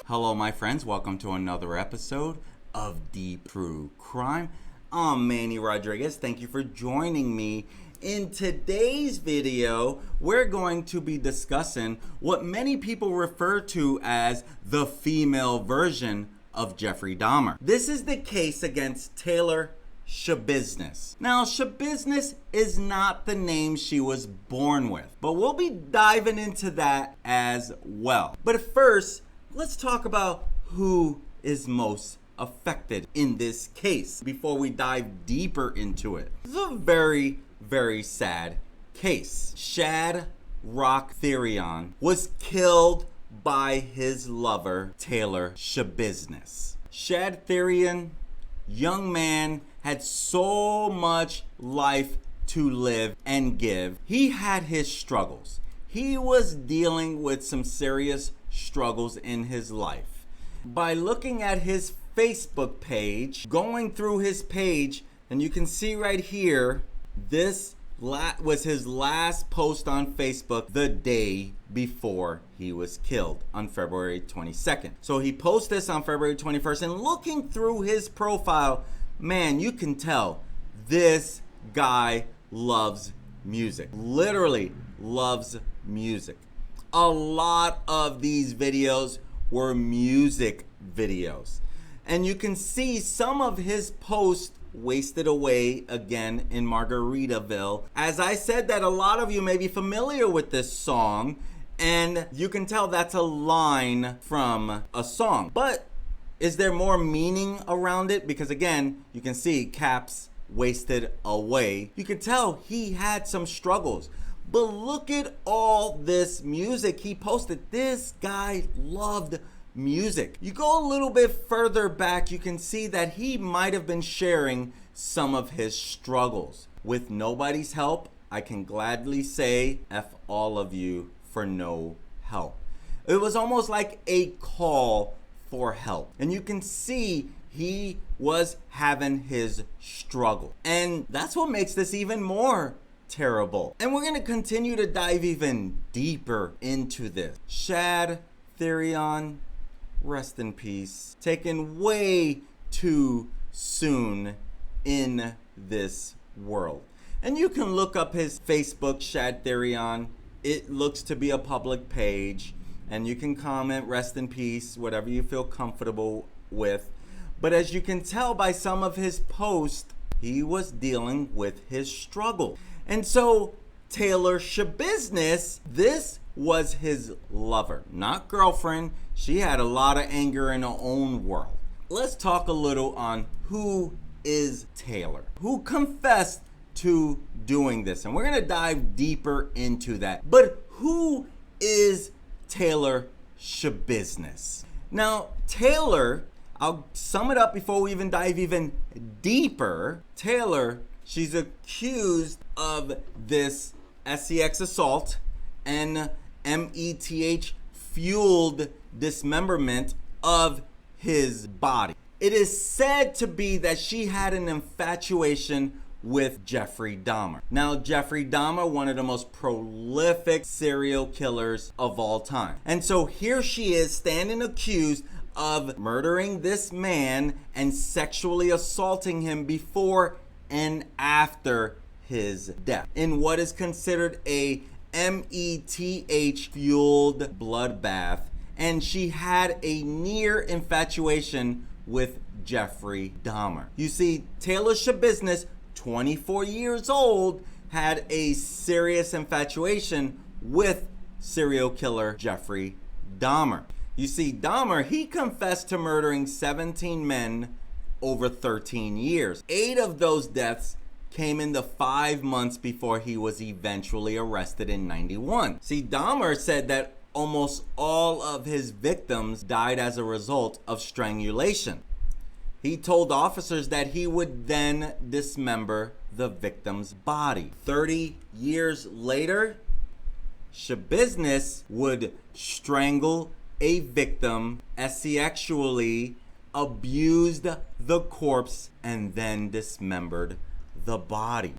Hello, my friends. Welcome to another episode of Deep True Crime. I'm Manny Rodriguez. Thank you for joining me. In today's video, we're going to be discussing what many people refer to as the female version of Jeffrey Dahmer. This is the case against Taylor Schabusiness. Now, Schabusiness is not the name she was born with, but we'll be diving into that as well. But first, let's talk about who is most affected in this case before we dive deeper into it. It's a very, very sad case. Shad Thyrion was killed by his lover, Taylor Schabusiness. Shad Thyrion, young man, had so much life to live and give. He had his struggles. He was dealing with some serious struggles in his life. By looking at his Facebook page, going through his page, and you can see right here, this was his last post on Facebook the day before he was killed on February 22nd. So he posted this on February 21st, and looking through his profile, man, you can tell this guy loves music. Literally loves music. A lot of these videos were music videos. And you can see some of his posts wasted away again in Margaritaville. As I said, that a lot of you may be familiar with this song, and you can tell that's a line from a song. But is there more meaning around it? Because again, you can see caps wasted away. You can tell he had some struggles. But look at all this music he posted. This guy loved music. You go a little bit further back, you can see that he might have been sharing some of his struggles. With nobody's help, I can gladly say F all of you for no help. It was almost like a call for help. And you can see he was having his struggle. And that's what makes this even more terrible. And we're going to continue to dive even deeper into this. Shad Thyrion, rest in peace, taken way too soon in this world. And you can look up his Facebook, Shad Thyrion. It looks to be a public page, and you can comment rest in peace, whatever you feel comfortable with. But as you can tell by some of his posts, he was dealing with his struggle. And so Taylor Schabusiness, this was his lover, not girlfriend. She had a lot of anger in her own world. Let's talk a little on who is Taylor, who confessed to doing this. And we're going to dive deeper into that. But who is Taylor Schabusiness? Now, Taylor, I'll sum it up before we even dive even deeper. Taylor, she's accused of this sex assault and meth-fueled dismemberment of his body. It is said to be that she had an infatuation with Jeffrey Dahmer. Now, Jeffrey Dahmer, one of the most prolific serial killers of all time. And so here she is standing accused of murdering this man and sexually assaulting him before and after his death in what is considered a meth-fueled bloodbath, and she had a near infatuation with Jeffrey Dahmer. You see, Taylor Schabusiness, 24 years old, had a serious infatuation with serial killer Jeffrey Dahmer. You see, Dahmer, he confessed to murdering 17 men over 13 years. 8 of those deaths came in the 5 months before he was eventually arrested in 91. See, Dahmer said that almost all of his victims died as a result of strangulation. He told officers that he would then dismember the victim's body. 30 years later, Schabusiness would strangle a victim, sexually abused the corpse, and then dismembered the body.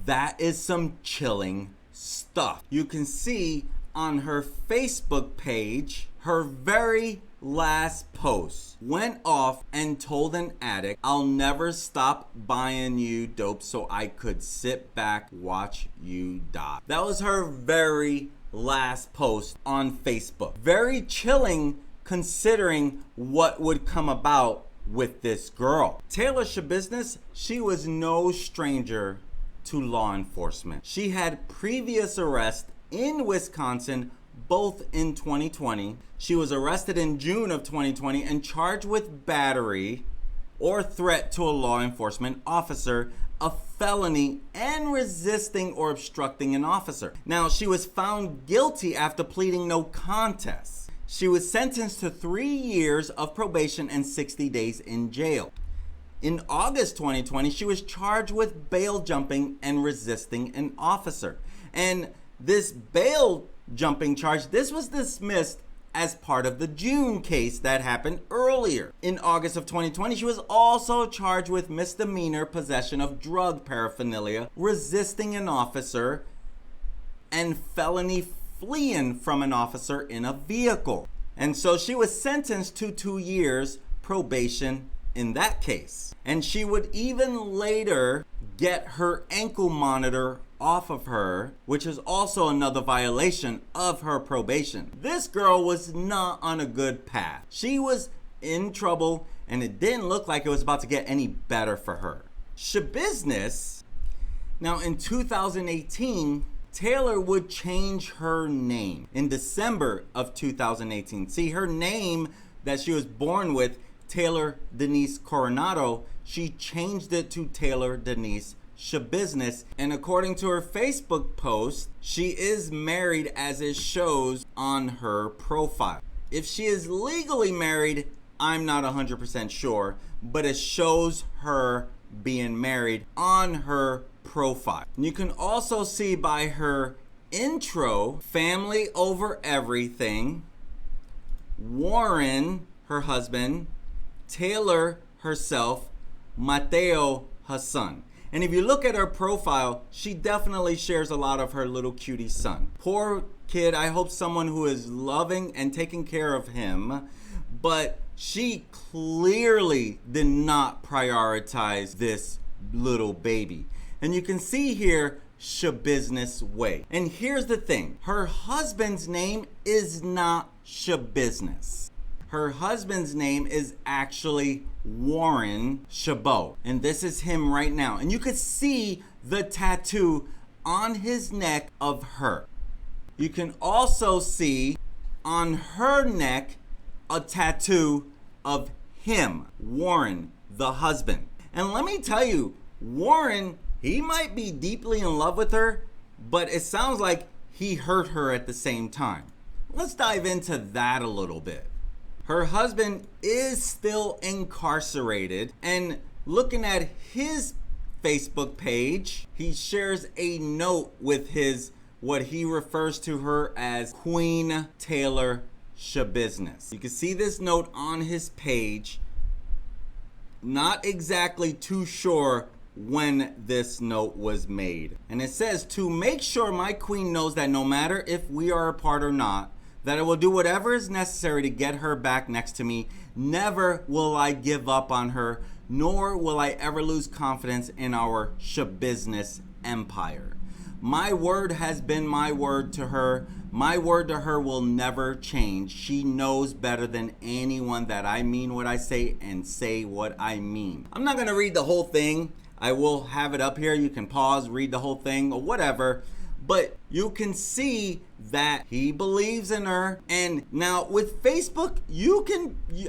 That is some chilling stuff. You can see on her Facebook page, her very last post went off and told an addict, "I'll never stop buying you dope so I could sit back, watch you die." That was her very last post on Facebook. Very chilling considering what would come about with this girl. Taylor Schabusiness, she was no stranger to law enforcement. She had previous arrests in Wisconsin, both in 2020. She was arrested in June of 2020 and charged with battery or threat to a law enforcement officer, a felony, and resisting or obstructing an officer. Now, she was found guilty after pleading no contest. She was sentenced to 3 years of probation and 60 days in jail. In August 2020, she was charged with bail jumping and resisting an officer. And this bail jumping charge, this was dismissed as part of the June case that happened earlier. In August of 2020, she was also charged with misdemeanor possession of drug paraphernalia, resisting an officer, and felony fleeing from an officer in a vehicle. And so she was sentenced to 2 years probation in that case. And she would even later get her ankle monitor off of her, which is also another violation of her probation. This girl was not on a good path. She was in trouble, and it didn't look like it was about to get any better for her. Schabusiness, now in 2018, Taylor would change her name in December of 2018. See, her name that she was born with, Taylor Denise Coronado, she changed it to Taylor Denise Schabusiness, and according to her Facebook post, she is married as it shows on her profile. If she is legally married, I'm not 100% sure, but it shows her being married on her profile. And you can also see by her intro, family over everything, Warren, her husband, Taylor herself, Mateo, her son. And if you look at her profile, she definitely shares a lot of her little cutie son. Poor kid, I hope someone who is loving and taking care of him, but she clearly did not prioritize this little baby. And you can see here, Schabusiness way. And here's the thing, her husband's name is not Schabusiness. Her husband's name is actually Warren Chabot. And this is him right now. And you could see the tattoo on his neck of her. You can also see on her neck a tattoo of him, Warren, the husband. And let me tell you, Warren, he might be deeply in love with her, but it sounds like he hurt her at the same time. Let's dive into that a little bit. Her husband is still incarcerated, and looking at his Facebook page, he shares a note with his, what he refers to her as Queen Taylor Schabusiness. You can see this note on his page. Not exactly too sure when this note was made. And it says, "To make sure my queen knows that no matter if we are apart or not, that I will do whatever is necessary to get her back next to me. Never will I give up on her, nor will I ever lose confidence in our Schabusiness empire. My word has been my word to her. My word to her will never change. She knows better than anyone that I mean what I say and say what I mean." I'm not going to read the whole thing. I will have it up here. You can pause, read the whole thing, or whatever. But you can see that he believes in her. And now with Facebook,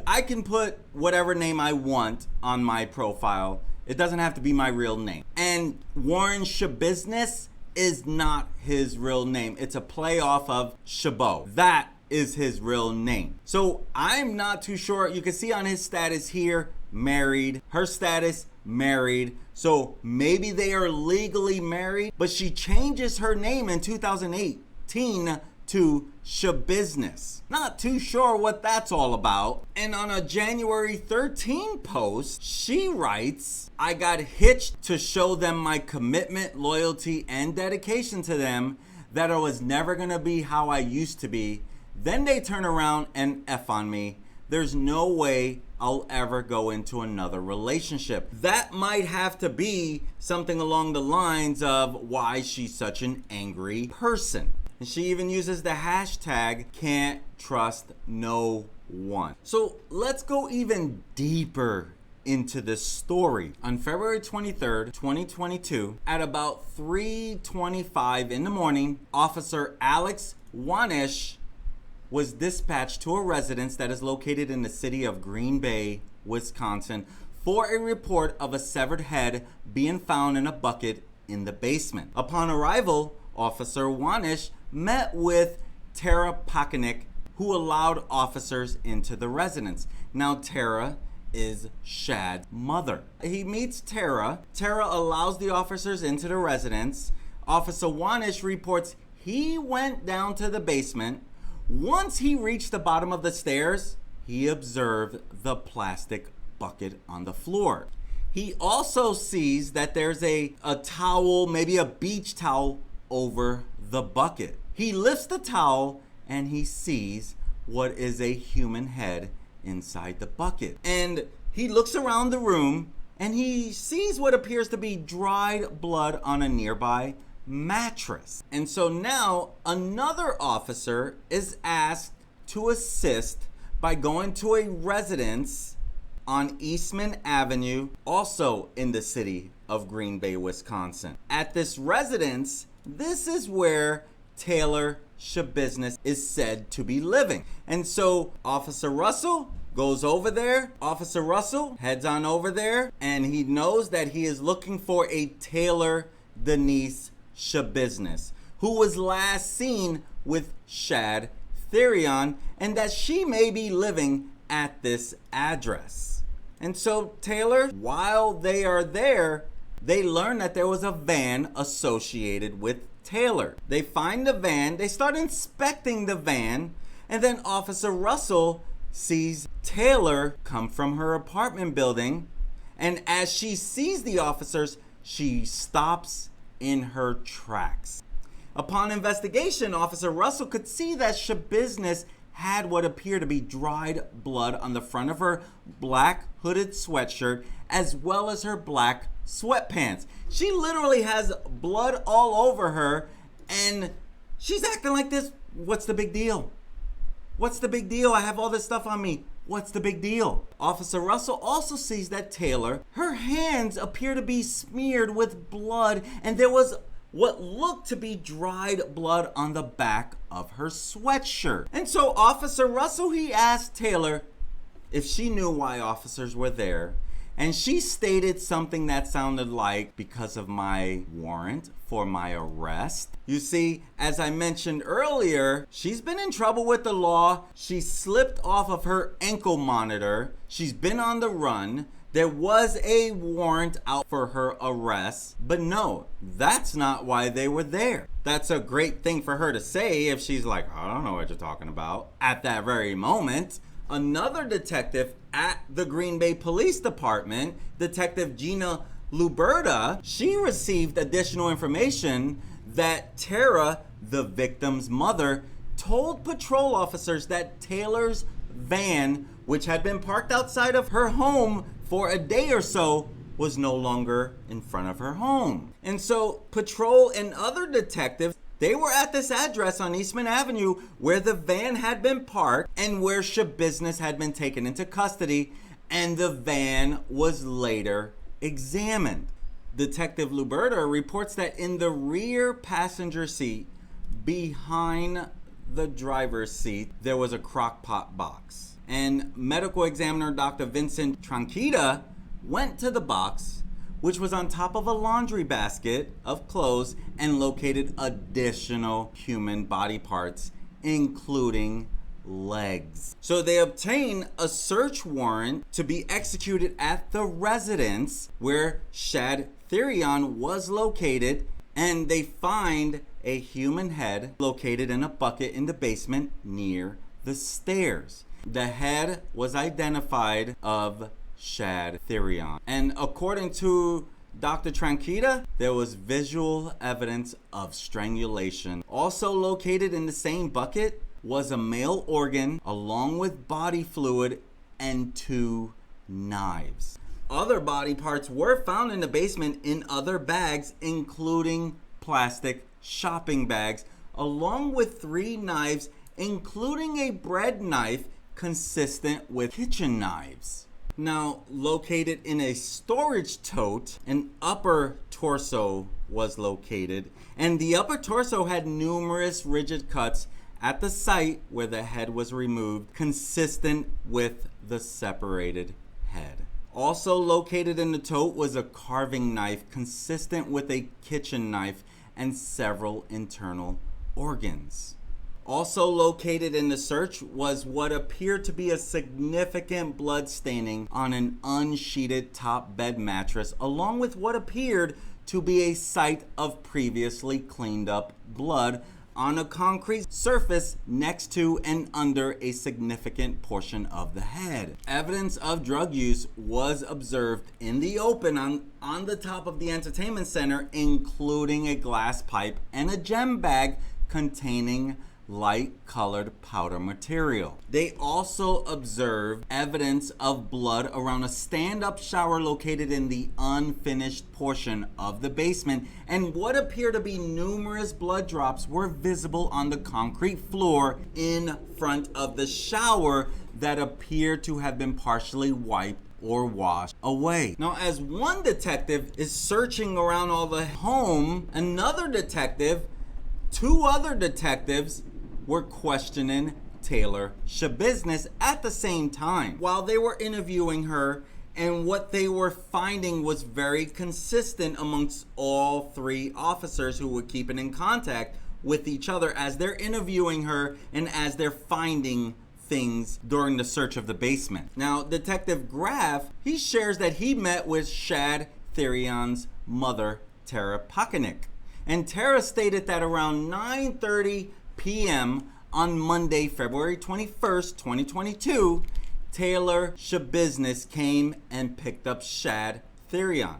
I can put whatever name I want on my profile. It doesn't have to be my real name. And Warren Schabusiness is not his real name. It's a play off of Chabot. That is his real name. So I'm not too sure. You can see on his status here, married. Her status, married. So maybe they are legally married, but she changes her name in 2018 to Schabusiness. Not too sure what that's all about. And on a January 13 post, she writes, "I got hitched to show them my commitment, loyalty, and dedication to them, that I was never gonna be how I used to be. Then they turn around and F on me. There's no way I'll ever go into another relationship. That might have to be something along the lines of why she's such an angry person. And she even uses the hashtag can't trust no one. So let's go even deeper into this story. On February 23rd, 2022, at about 3:25 in the morning, Officer Alex Wanish was dispatched to a residence that is located in the city of Green Bay, Wisconsin, for a report of a severed head being found in a bucket in the basement. Upon arrival, Officer Wanish met with Tara Pakinik, who allowed officers into the residence. Now, Tara is Shad's mother. He meets Tara. Tara allows the officers into the residence. Officer Wanish reports he went down to the basement. Once he reached the bottom of the stairs, he observed the plastic bucket on the floor. He also sees that there's a towel, maybe a beach towel, over the bucket. He lifts the towel and he sees what is a human head inside the bucket. And he looks around the room and he sees what appears to be dried blood on a nearby mattress. And so now another officer is asked to assist by going to a residence on Eastman Avenue, also in the city of Green Bay, Wisconsin. At this residence, this is where Taylor Schabusiness is said to be living. And so Officer Russell goes over there. Officer Russell heads on over there and he knows that he is looking for a Taylor Denise Schabusiness, who was last seen with Shad Thyrion, and that she may be living at this address. And so Taylor, while they are there, they learn that there was a van associated with Taylor. They find the van, they start inspecting the van, and then Officer Russell sees Taylor come from her apartment building, and as she sees the officers, she stops in her tracks. Upon investigation, Officer Russell could see that Schabusiness had what appeared to be dried blood on the front of her black hooded sweatshirt as well as her black sweatpants. She literally has blood all over her and she's acting like this. What's the big deal? What's the big deal? I have all this stuff on me. What's the big deal? Officer Russell also sees that Taylor, her hands appear to be smeared with blood and there was what looked to be dried blood on the back of her sweatshirt. And so Officer Russell, he asked Taylor if she knew why officers were there. And she stated something that sounded like, because of my warrant for my arrest. You see, as I mentioned earlier, she's been in trouble with the law. She slipped off of her ankle monitor. She's been on the run. There was a warrant out for her arrest, but no, that's not why they were there. That's a great thing for her to say if she's like, I don't know what you're talking about. At that very moment, another detective at the Green Bay Police Department, Detective Gina Luberta, she received additional information that Tara, the victim's mother, told patrol officers that Taylor's van, which had been parked outside of her home for a day or so, was no longer in front of her home. And so patrol and other detectives, they were at this address on Eastman Avenue where the van had been parked and where Schabusiness had been taken into custody, and the van was later examined. Detective Luberta reports that in the rear passenger seat behind the driver's seat, there was a crock pot box. And medical examiner Dr. Vincent Tranquita went to the box, which was on top of a laundry basket of clothes, and located additional human body parts, including legs. So they obtain a search warrant to be executed at the residence where Shad Thyrion was located, and they find a human head located in a bucket in the basement near the stairs. The head was identified of Shad Thyrion. And according to Dr. Tranquita, there was visual evidence of strangulation. Also located in the same bucket was a male organ along with body fluid and 2 knives. Other body parts were found in the basement in other bags, including plastic shopping bags, along with 3 knives, including a bread knife consistent with kitchen knives. Now, located in a storage tote, an upper torso was located, and the upper torso had numerous rigid cuts at the site where the head was removed, consistent with the separated head. Also located in the tote was a carving knife consistent with a kitchen knife and several internal organs. Also located in the search was what appeared to be a significant blood staining on an unsheeted top bed mattress, along with what appeared to be a site of previously cleaned up blood on a concrete surface next to and under a significant portion of the head. Evidence of drug use was observed in the open on the top of the entertainment center, including a glass pipe and a gem bag containing light colored powder material. They also observed evidence of blood around a stand-up shower located in the unfinished portion of the basement, and what appear to be numerous blood drops were visible on the concrete floor in front of the shower that appear to have been partially wiped or washed away. Now, as one detective is searching around all the home, two other detectives were questioning Taylor Schabusiness at the same time while they were interviewing her, and what they were finding was very consistent amongst all 3 officers who were keeping in contact with each other as they're interviewing her and as they're finding things during the search of the basement. Now, Detective Graff, he shares that he met with Shad Thyrion's mother, Tara Pakinik, and Tara stated that around 9:30 p.m. on Monday, February 21st, 2022, Taylor Schabusiness came and picked up Shad Thyrion.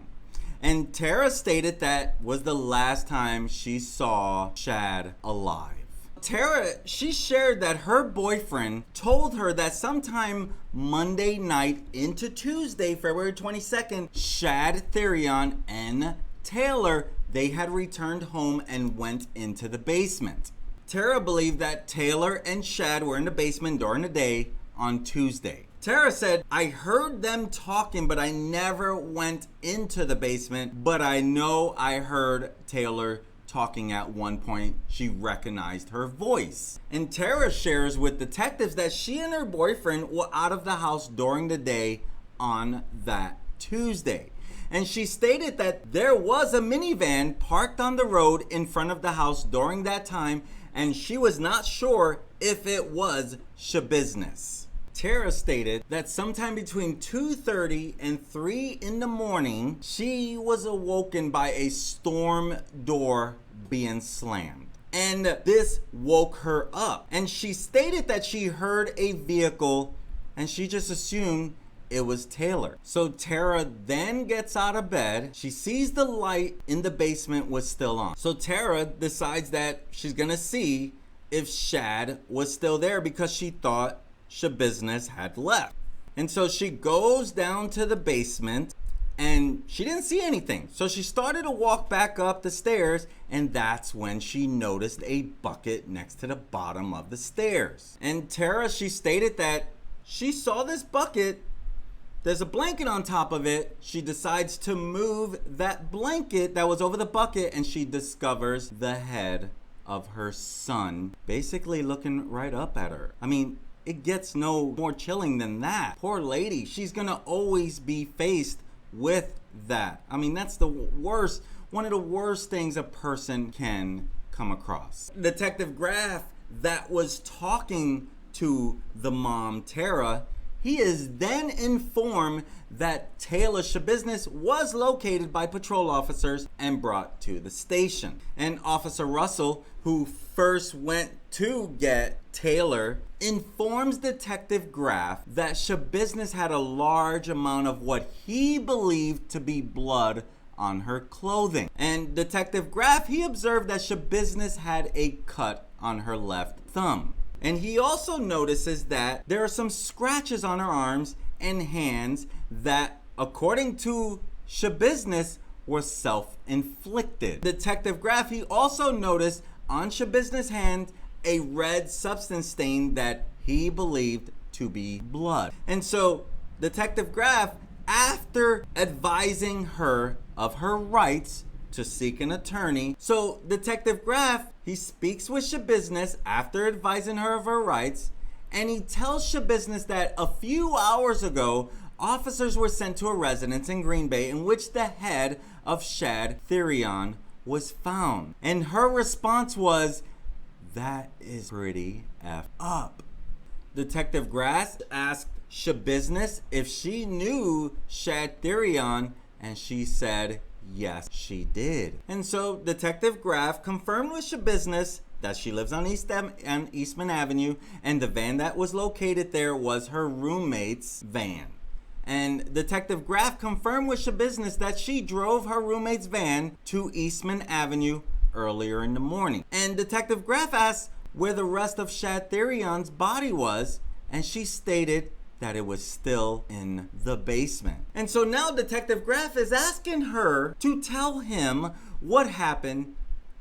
And Tara stated that was the last time she saw Shad alive. Tara, she shared that her boyfriend told her that sometime Monday night into Tuesday, February 22nd, Shad Thyrion and Taylor, they had returned home and went into the basement. Tara believed that Taylor and Shad were in the basement during the day on Tuesday. Tara said, "I heard them talking, but I never went into the basement, but I know I heard Taylor talking at one point. She recognized her voice." And Tara shares with detectives that she and her boyfriend were out of the house during the day on that Tuesday. And she stated that there was a minivan parked on the road in front of the house during that time, and she was not sure if it was Schabusiness. Tara stated that sometime between 2:30 and 3 in the morning, she was awoken by a storm door being slammed. And this woke her up. And she stated that she heard a vehicle and she just assumed it was Taylor. So Tara then gets out of bed. She sees the light in the basement was still on. So Tara decides that she's gonna see if Shad was still there because she thought Schabusiness had left. And so she goes down to the basement and she didn't see anything. So she started to walk back up the stairs, and that's when she noticed a bucket next to the bottom of the stairs. And Tara, she stated that she saw this bucket. There's a blanket on top of it. She decides to move that blanket that was over the bucket, and she discovers the head of her son basically looking right up at her. I mean, it gets no more chilling than that. Poor lady, she's gonna always be faced with that. I mean, that's the worst, one of the worst things a person can come across. Detective Graff that was talking to the mom, Tara, he is then informed that Taylor Schabusiness was located by patrol officers and brought to the station. And Officer Russell, who first went to get Taylor, informs Detective Graff that Schabusiness had a large amount of what he believed to be blood on her clothing. And Detective Graff, he observed that Schabusiness had a cut on her left thumb. And he also notices that there are some scratches on her arms and hands that, according to Schabusiness, were self-inflicted. Detective Graff, he also noticed on Schabusiness' hand a red substance stain that he believed to be blood. And so Detective Graff, after advising her of her rights to seek an attorney, so Detective Graff, he speaks with Schabusiness after advising her of her rights, and he tells Schabusiness that a few hours ago, officers were sent to a residence in Green Bay in which the head of Shad Thyrion was found. And her response was, "That is pretty effed up." Detective Graff asked Schabusiness if she knew Shad Thyrion, and she said yes, she did. And so Detective Graff confirmed with Schabusiness that she lives on Eastman Avenue, and the van that was located there was her roommate's van. And Detective Graff confirmed with Schabusiness that she drove her roommate's van to Eastman Avenue earlier in the morning. And Detective Graff asked where the rest of Shad Thyrion's body was, and she stated that it was still in the basement. And so now Detective Graff is asking her to tell him what happened.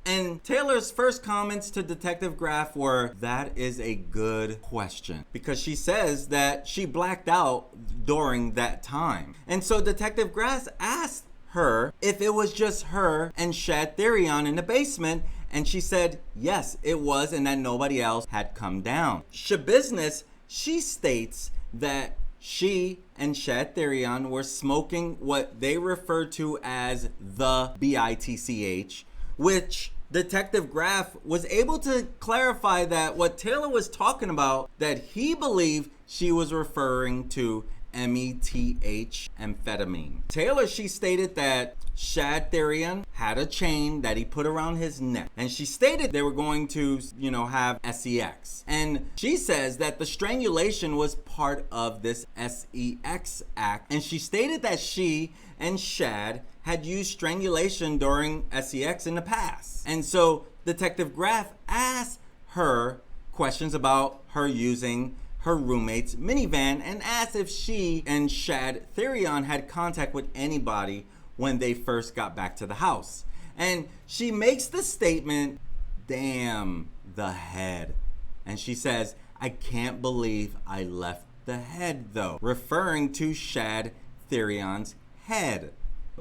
And Taylor's first comments to Detective Graff were, "That is a good question," because she says that she blacked out during that time. And so Detective Graff asked her if it was just her and Shad Thyrion in the basement, and she said yes, it was, and that nobody else had come down. Schabusiness, she states that she and Shad Thyrion were smoking what they refer to as the BITCH, which Detective Graff was able to clarify that what Taylor was talking about, that he believed she was referring to meth amphetamine. Taylor, she stated that Shad Thyrion had a chain that he put around his neck, and she stated they were going to, have sex. And she says that the strangulation was part of this sex act, and she stated that she and Shad had used strangulation during sex in the past. And so Detective Graff asked her questions about her using her roommate's minivan and asked if she and Shad Thyrion had contact with anybody when they first got back to the house. And she makes the statement, "Damn, the head." And she says, "I can't believe I left the head though," referring to Shad Thyrion's head.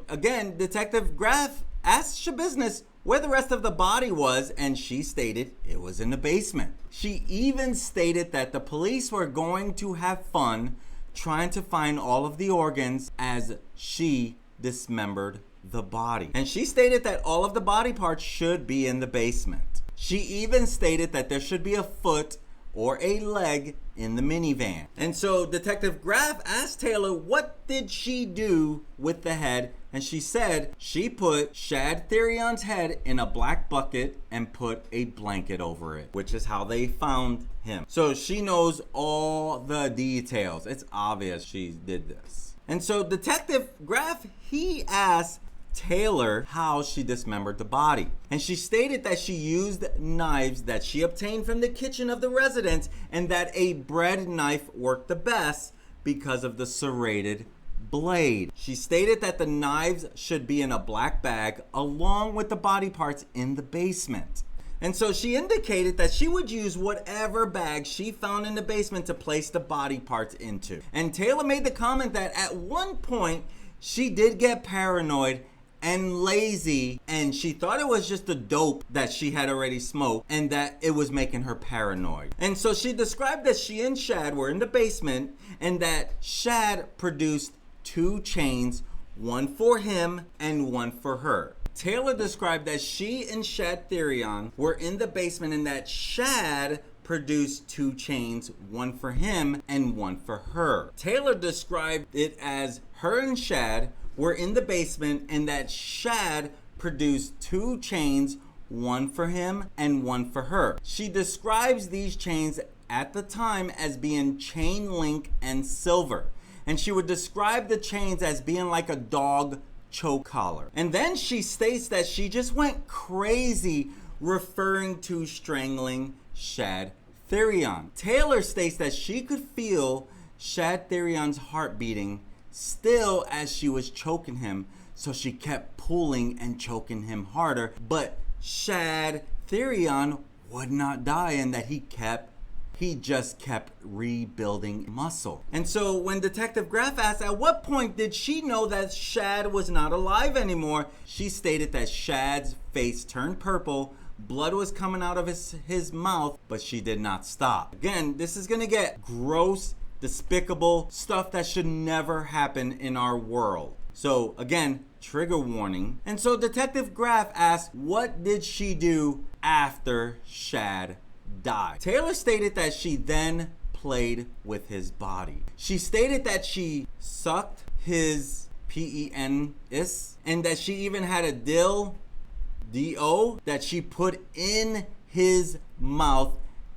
Again, Detective Graff asked Schabusiness where the rest of the body was, and she stated it was in the basement. She even stated that the police were going to have fun trying to find all of the organs as she dismembered the body. And she stated that all of the body parts should be in the basement. She even stated that there should be a foot or a leg in the minivan. And so Detective Graff asked Taylor what did she do with the head, and she said she put Shad Thyrion's head in a black bucket and put a blanket over it, which is how they found him. So she knows all the details. It's obvious she did this. And so Detective Graff, he asked Taylor how she dismembered the body. And she stated that she used knives that she obtained from the kitchen of the residence, and that a bread knife worked the best because of the serrated blade. She stated that the knives should be in a black bag along with the body parts in the basement. And so she indicated that she would use whatever bag she found in the basement to place the body parts into. And Taylor made the comment that at one point she did get paranoid and lazy, and she thought it was just the dope that she had already smoked and that it was making her paranoid. And so she described that she and Shad were in the basement and that Shad produced 2 chains, one for him and one for her. Taylor described that she and Shad Thyrion were in the basement and that Shad produced 2 chains, one for him and one for her. Taylor described it as her and Shad were in the basement and that Shad produced 2 chains, one for him and one for her. She describes these chains at the time as being chain link and silver. And she would describe the chains as being like a dog choke collar. And then she states that she just went crazy referring to strangling Shad Thyrion. Taylor states that she could feel Shad Thyrion's heart beating still as she was choking him, so she kept pulling and choking him harder, but Shad Thyrion would not die, and that he just kept rebuilding muscle. And so when Detective Graff asked at what point did she know that Shad was not alive anymore, she stated that Shad's face turned purple, blood was coming out of his mouth, but she did not stop. Again, this is gonna get gross, despicable stuff that should never happen in our world. So again, trigger warning. And so Detective Graff asked, what did she do after Shad died? Taylor stated that she then played with his body. She stated that she sucked his penis and that she even had a dildo that she put in his mouth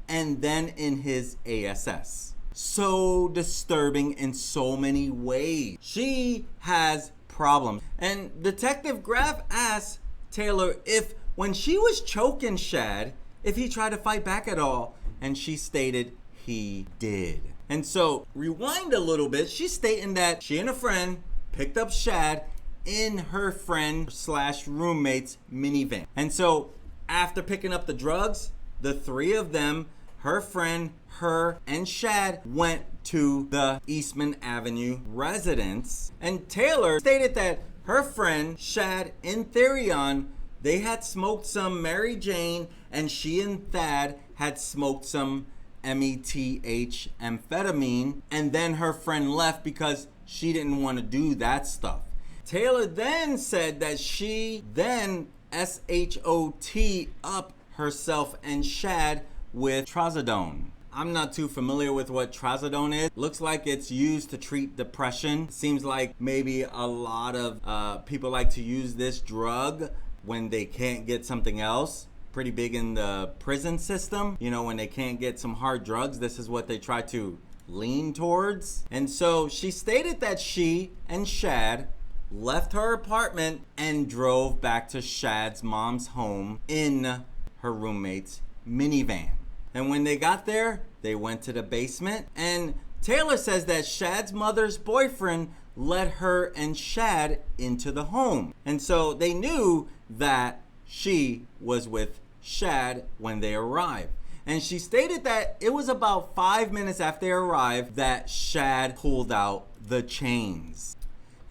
and then in his ass. So disturbing in so many ways. She has problems. And Detective Graff asked Taylor if when she was choking Shad, if he tried to fight back at all, and she stated he did. And so rewind a little bit, she's stating that she and a friend picked up Shad in her friend / roommate's minivan. And so after picking up the drugs, the three of them, her friend, her, and Shad, went to the Eastman Avenue residence. And Taylor stated that her friend, Shad, and Thyrion, they had smoked some Mary Jane, and she and Thad had smoked some meth amphetamine, and then her friend left because she didn't want to do that stuff. Taylor then said that she then SHOT up herself and Shad with trazodone. I'm not too familiar with what trazodone is. Looks like it's used to treat depression. Seems like maybe a lot of people like to use this drug when they can't get something else. Pretty big in the prison system. You know, when they can't get some hard drugs, this is what they try to lean towards. And so she stated that she and Shad left her apartment and drove back to Shad's mom's home in her roommate's minivan. And when they got there, they went to the basement, and Taylor says that Shad's mother's boyfriend let her and Shad into the home. And so they knew that she was with Shad when they arrived. And she stated that it was about 5 minutes after they arrived that Shad pulled out the chains.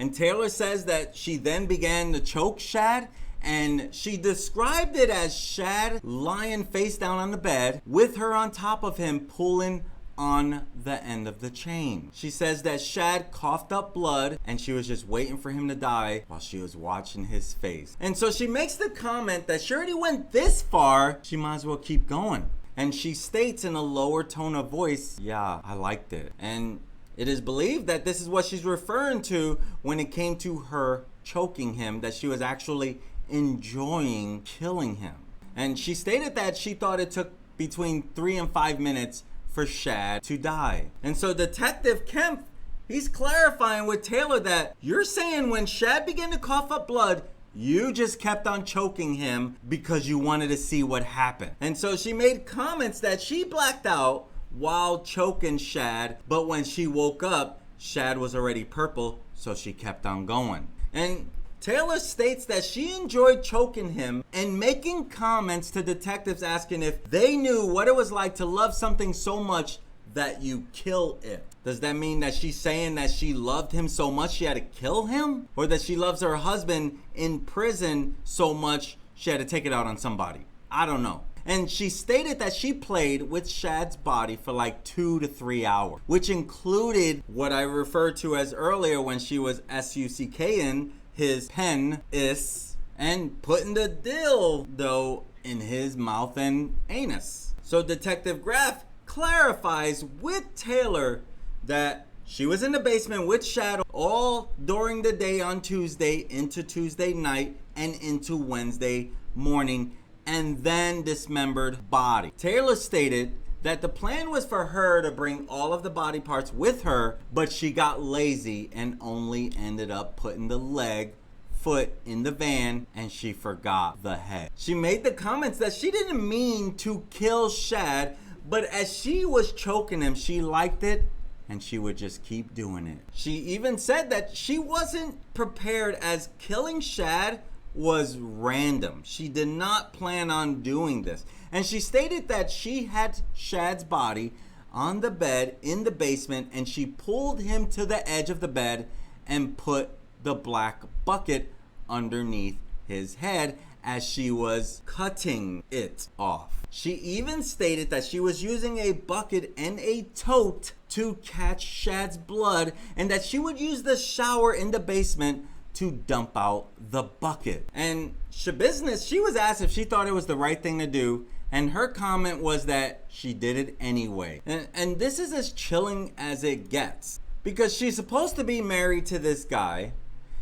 And Taylor says that she then began to choke Shad, and she described it as Shad lying face down on the bed with her on top of him pulling on the end of the chain. She says that Shad coughed up blood and she was just waiting for him to die while she was watching his face. And so she makes the comment that she already went this far, she might as well keep going. And she states in a lower tone of voice, yeah, I liked it. And it is believed that this is what she's referring to when it came to her choking him, that she was actually enjoying killing him. And she stated that she thought it took between 3 and 5 minutes for Shad to die. And so Detective Kemp, he's clarifying with Taylor that you're saying when Shad began to cough up blood, you just kept on choking him because you wanted to see what happened. And so she made comments that she blacked out while choking Shad, but when she woke up, Shad was already purple, so she kept on going. And Taylor states that she enjoyed choking him and making comments to detectives asking if they knew what it was like to love something so much that you kill it. Does that mean that she's saying that she loved him so much she had to kill him? Or that she loves her husband in prison so much she had to take it out on somebody? I don't know. And she stated that she played with Shad's body for like 2 to 3 hours, which included what I referred to as earlier when she was SUCKing his penis and putting the dildo in his mouth and anus. So Detective Graff clarifies with Taylor that she was in the basement with Shad all during the day on Tuesday into Tuesday night and into Wednesday morning, and then dismembered body. Taylor stated that the plan was for her to bring all of the body parts with her, but she got lazy and only ended up putting the leg, foot in the van, and she forgot the head. She made the comments that she didn't mean to kill Shad, But as she was choking him, she liked it and she would just keep doing it. She even said that she wasn't prepared, as killing Shad was random. She did not plan on doing this. And she stated that she had Shad's body on the bed in the basement and she pulled him to the edge of the bed and put the black bucket underneath his head as she was cutting it off. She even stated that she was using a bucket and a tote to catch Shad's blood and that she would use the shower in the basement to dump out the bucket. And Schabusiness, she was asked if she thought it was the right thing to do, and her comment was that she did it anyway. And this is as chilling as it gets, because she's supposed to be married to this guy.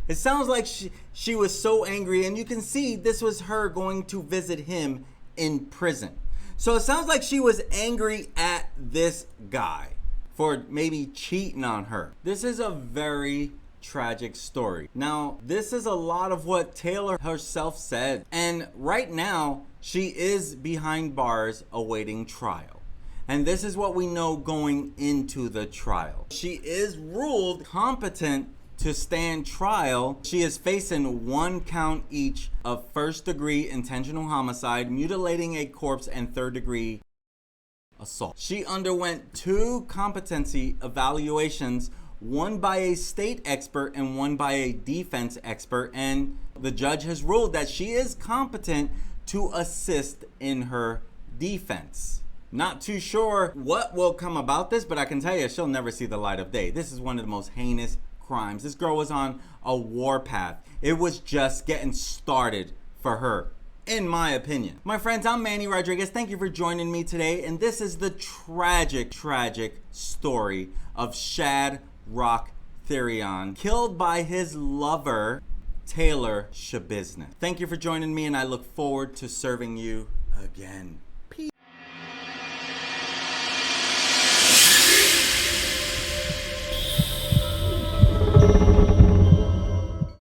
It sounds like she was so angry, and you can see this was her going to visit him in prison. So it sounds like she was angry at this guy for maybe cheating on her. This is a very tragic story. Now, this is a lot of what Taylor herself said, and right now she is behind bars awaiting trial. And this is what we know going into the trial. She is ruled competent to stand trial. She is facing 1 count each of first-degree intentional homicide, mutilating a corpse, and third-degree assault. She underwent 2 competency evaluations, one by a state expert and one by a defense expert, and the judge has ruled that she is competent to assist in her defense. Not too sure what will come about this, but I can tell you she'll never see the light of day. This is one of the most heinous crimes. This girl was on a warpath. It was just getting started for her, in my opinion. My friends, I'm Manny Rodriguez. Thank you for joining me today, and this is the tragic story of Shad Thyrion, killed by his lover, Taylor Schabusiness. Thank you for joining me, and I look forward to serving you again.